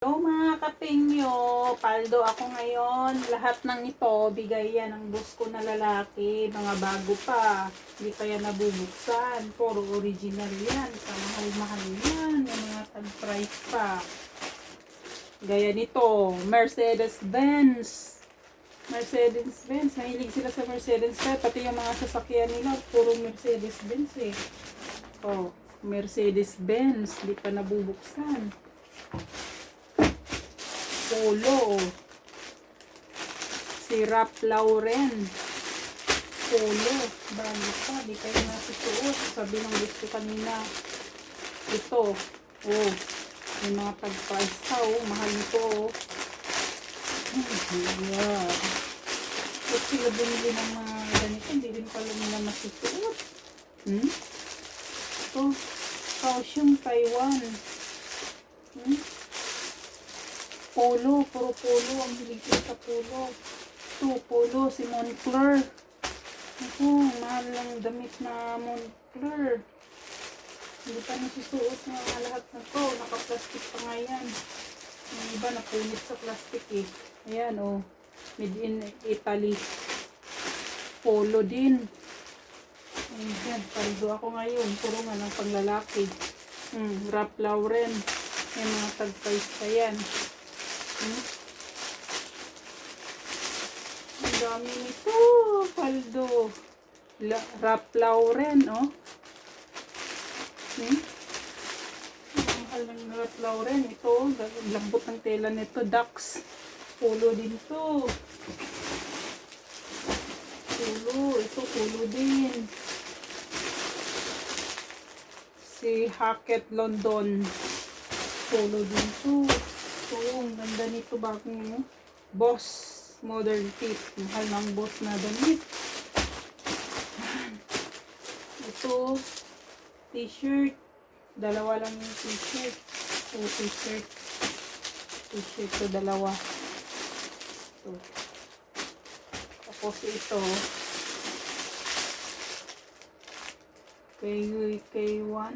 Hello mga kapingyo, paldo ako ngayon. Lahat ng ito, bigay yan ng boss ko na lalaki. Mga bago pa, hindi pa yan nabubuksan. Puro original yan. Sa mahal-mahal yan. Yung mga tag-price pa. Gaya nito, Mercedes-Benz. Mercedes-Benz. Mahilig sila sa Mercedes-Benz. Pati yung mga sasakyan nila, puro Mercedes-Benz eh. Oh, Mercedes-Benz. Hindi pa nabubuksan. Polo. Si Ralph Lauren. Polo. Bago pa. Di kayo nasusuot. Sabi ng gusto kanina. Ito. Oh. May mga tag-price pa. Oh. Mahal nito. Oh. Yeah. Kung sila bumili ng mga ganito, hindi rin pala nila masusuot. Ito. Kaohsiung, Taiwan. Polo, puro polo. Ang hilig ko sa polo. Ito, polo, si Moncler. Ito, mahal lang damit na Moncler. Hindi pa nasusuot na lahat na to. Naka-plastic pa nga yan. Yung iba napunit sa plastic eh. Ayan, oh. Made in Italy. Polo din. Ayan, paldo ako ngayon. Puro nga ng panglalaki. Ralph Lauren. May mga tag-price pa yan. Ang dami nito, paldo. Ralph Lauren, oh. Ang mahal ng Ralph Lauren. Ito, lambot ng tela nito. Dax. Polo din to. Polo. Ito, polo din. Si Hackett London. Polo din to. So, ang ganda nito bagong Boss Modern Fit. Mahal ng Boss na damit. Ito, t-shirt. Dalawa lang yung t-shirt. Ito, t-shirt. T-shirt to dalawa. Ito. Tapos ito. K1.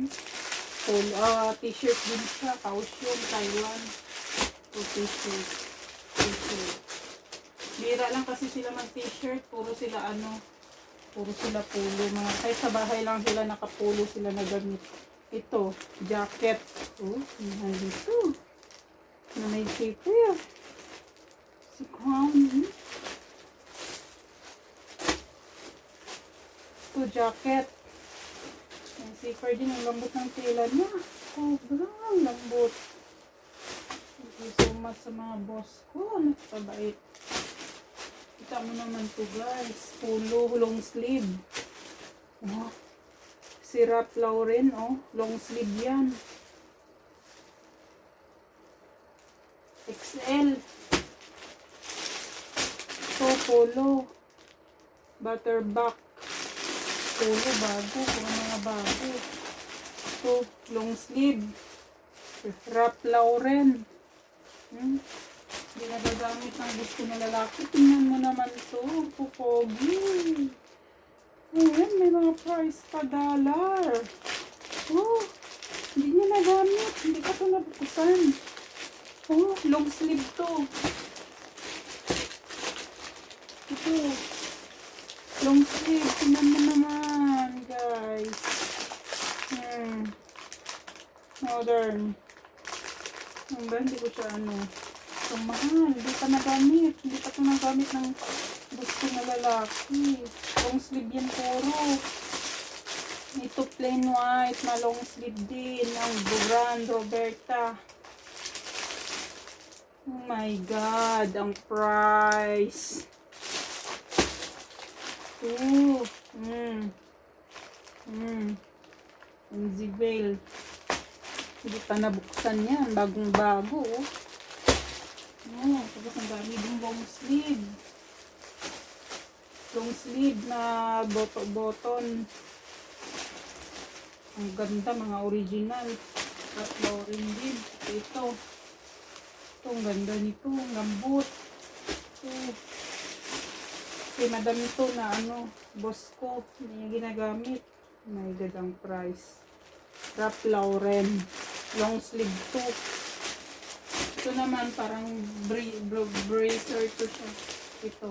T-shirt din siya. Kaohsiung, Taiwan. T-shirt. Bira lang kasi sila mag-t-shirt. Puro sila puro sila polo. Kahit sa bahay lang sila nakapulo sila na gamit. Ito, jacket. Oh, mahal dito. Na may zipper. Si Crown. Ito, jacket. May zipper din. Ang lambot ng tela niya. Sobrang lambot. Thank you so much sa mga boss ko. Napabait. Kita mo naman to guys. Polo, long sleeve. Oh. Si Ralph Lauren, oh. Long sleeve yan. XL. So, polo. Butterback. Polo, bago. Puro mga bago. So, long sleeve. Ralph Lauren. Hindi nagagamit ng gusto na lalaki. Tingnan mo naman to. Pupogi. Ayan, may mga price pa dollar. Oh, hindi niya nagamit. Hindi ka ito nabukusan. Oh, long sleeve to. Ito. Long sleeve. Tingnan mo naman, guys. Modern. Hindi ko siya So, mahal. Hindi pa nagamit. Hindi pa ito nagamit ng gusto na lalaki. Long sleeve yan puro. Ito plain white na long sleeve din. Ang brand Roberta. Oh my God. Ang price. Ooh. Ang Zibel. Hindi pa nabuksan yan. Bagong bago. Tapos ang dami din long sleeve. Long sleeve na button. Ang ganda, mga original. At Lauren din. Ito. Ang ganda nito. Ang lambot. Kay madam ito na boss ko. Hindi niya ginagamit. My God, ang price. Ralph Lauren. Long sleeve to. Ito naman parang bracer to siya. Ito.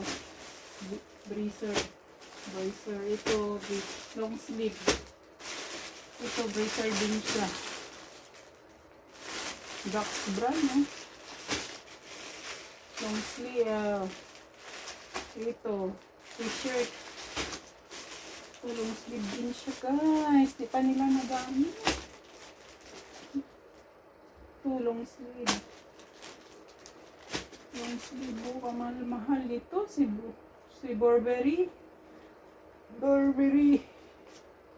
Bracer. Bracer. Ito, long sleeve. Ito, bracer din siya. Box brand, no? Long sleeve. Ito, t-shirt. Ito, long sleeve din siya, guys. Di pa nila nagamit. Ito, long sleeve. Long sleeve. Kamahal-mahal ito. Si Burberry. Burberry.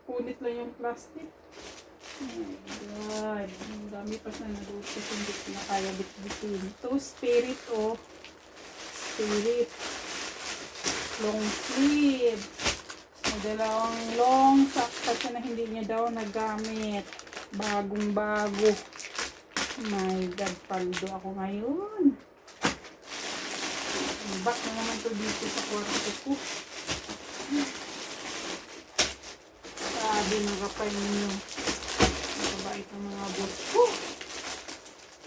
Punit lang yung plastic. Oh my God. Ang dami pa sa nalutos. Hindi ko na kaya bit-bitin. Ito, Spirit, oh. Spirit. Long sleeve. May dalawang long sakta siya na hindi niya daw nagamit. Bagong-bago. Oh my God. Paldo ako ngayon. Back na naman to dito sa kwarto ko. Sabi ng kapay ninyo. Nakabait ang mga boss ko.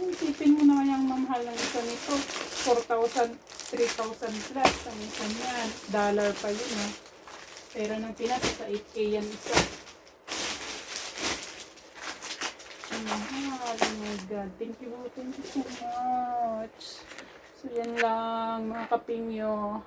Isipin mo naman yung mamahal ng isa nito. 4,000, 3,000 plus. Ang isa niyan. Dollar pa yun, ha. Pero nang pinasa sa 8K yan isa. Mahal. Oh my God. Thank you so much. So yan lang mga kapingyo.